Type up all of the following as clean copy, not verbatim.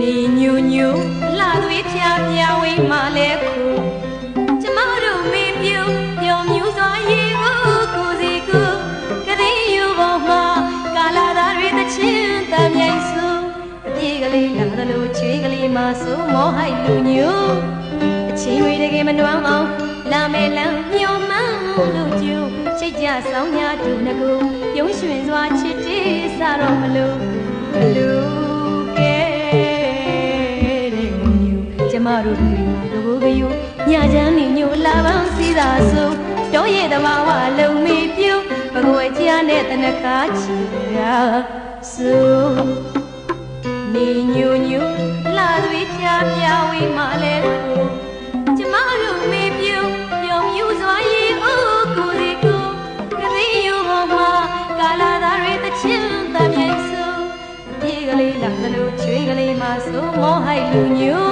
နေညူညူလာသွေးဖြာပြဝိမာလဲခုကျမတို့မေပြူပျော်မြူစွာရေကိုစီကိုကလေးယူပေါ်မှာကာလာသားတွေတချင်းတမ်းမြိုင်စုအပြေးကလေးလာသလိုချွေးကလေးမဆိုးမောဟိုက်လူညူအချင်းတွေတကယ်မနှွမ်းအောင်လာမယ်လမ်းမျောမှန်းလို့ကျူချိတ်ကြဆောင်ညာတူငကူပြုံးရွှင်စွာချစ်တေးစားတော့မလို့ကျမတို့ဒီကဘိုးကယူညချမ်းနေညိုလာပန်းစီးသာဆိုတော့ရဲ့တဘာဝလုံးမီပြူပကွယ်ကြားနဲ့တနခါချီရာဆိုနေညိုညိုလာသွေးဖြာပြဝေးမှလဲကိုကျမတို့မေပြူပျော်မြူစွာရေကိုစီကိုကလေးယူပေါ်မှာကာလာသားတွေတချင်းတမ်းမြိုင်ဆိုပြေးကလေးလာသလိုချွေးကလေးမဆိုးမောဟိုက်လူညို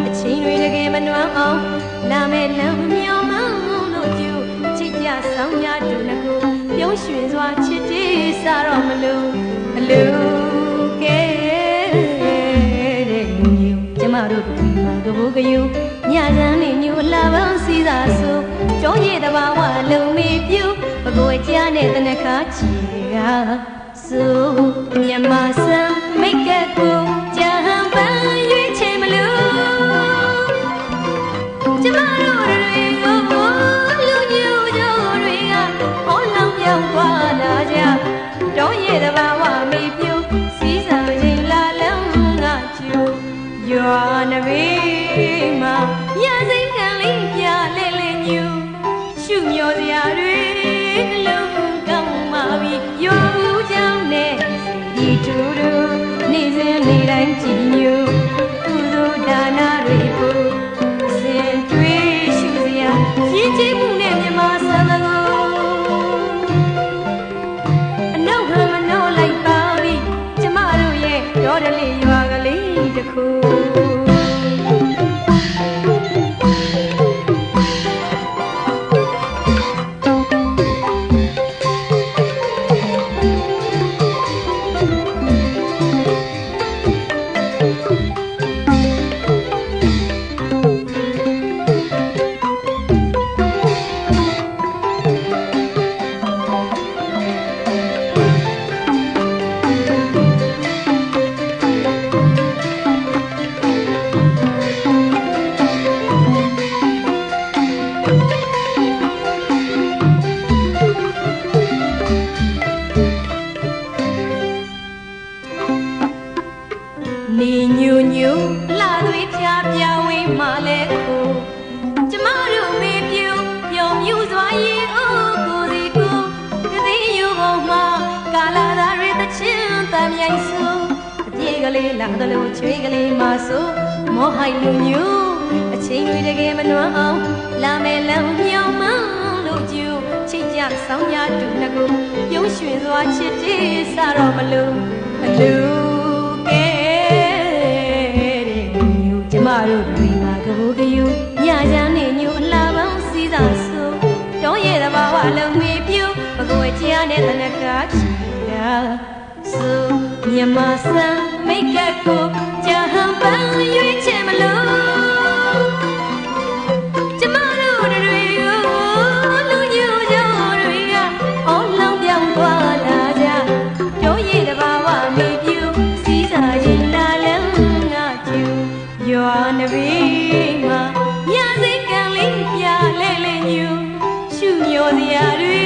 အချင်းတွေတကယ်မနှွမ်းအောင်လာမယ်လမ်းမျောမှန်းလို့ကျူချစ်ကြဆောင်ညာတူငကူပြုံးရွှင်စွာချစ်တေးစားတော့မလို့အလူကဲတဲ့လူညူကျမတို့ဒီမှာကဘိုးကယူညချမ်းနေညူလာပန်းစီးသာဆိုတော့ရဲ့တဘာဝလုံးမီပြူပကွယ်ကြားနဲ့တနခါချီရာဆိုမြမဆန်မိတ်ကပ်ကိုကြံပန်းရွေးချင်မလို့ကျမတို့တွေကိုလူညူကြိုးတွေကဟောလောင်ပြောင်းသွားလာကြတော့ရဲ့တဘာဝမေပြူစီးစာရင်လာလန်းကကျူရွာနဘေးမှာညစိတ်ခံလေးပြလဲလဲညူရှုမျောစရာတွေလုံးကောင်းပါပြီရွာဦးကြောင်းနဲ့ဒီတူတူနေစဉ်နေတိုင်းကြည်ညူကုသိုလ်ဒါနတွေကိုစင်တွေးရှုစရာရည်ကြည်မှုနဲ့မြမဆန္ဒကိုအနောက်ဟမနှောလိုက်ပါပြီကျမတို့ရဲ့ဒေါ်ဒလေးရွာကလေးတစ်ခုနေညူညူလာသွေးဖြာပြဝေးမှလဲကိုကျမတို့မေပြူပျော်မြူစွာရေကိုစီကိုကလေးယူပေါ်မှာကာလာသားတွေတချင်းတမ်းမြိုင်ဆိုအပြေးကလေးလာသလိုချွေးကလေးမဆိုးမောဟိုက်လူညူအချင်းတွေတကယ်မနှွမ်းအောင်လာမယ်လမ်းမြောင်မှန်းလို့ကျူချိတ်ကြဆောင်ညာတူငကူပြုံးရွှင်စွာချစ်တေးစားတော့မလို့အလူကျမတို့ဒီမှာကဘိုးကယူညချမ်းနေညူအလှပန်းစီးသာဆိုတော့ရဲ့တဘာဝလုံးမီပြူပကွယ်ကြားနဲ့တနခါချီရာဆိုမြမဆန်မိတ်ကပ်ကိုကြံပန်းရွေးချင်မလို့ကျမတို့တွေကိုလူညူကြိုးတွေကအော်လောင်ပြောင်းသွားလာကြတော့ရဲ့တဘာဝမီပြူစီးစာရင်လာလန်းငါကျူရွာနဘေးမှာညစိတ်ကံလေးပြလဲလဲညူရှုမျောစရာတွေ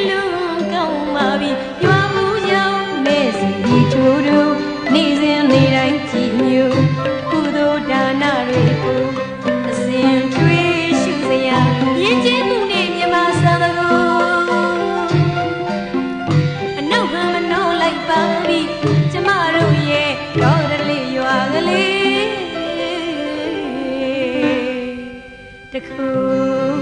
လုံးကောင်းပါပြီရွာဘူးကြောင့်မဲ့စီတူတူနေစဉ်နေတိုင်းကြည်ညူကုသိုလ်ဒါနတွေကိုအစဉ်တွေးရှုစရာရည်ကြည်မှုနဲ့မြမဆန္ဒကိုအနောက်ဟမနှောလိုက်ပါပြီကျမတို့ရဲ့ဒေါ်ဒလေးရွာကလေးတခု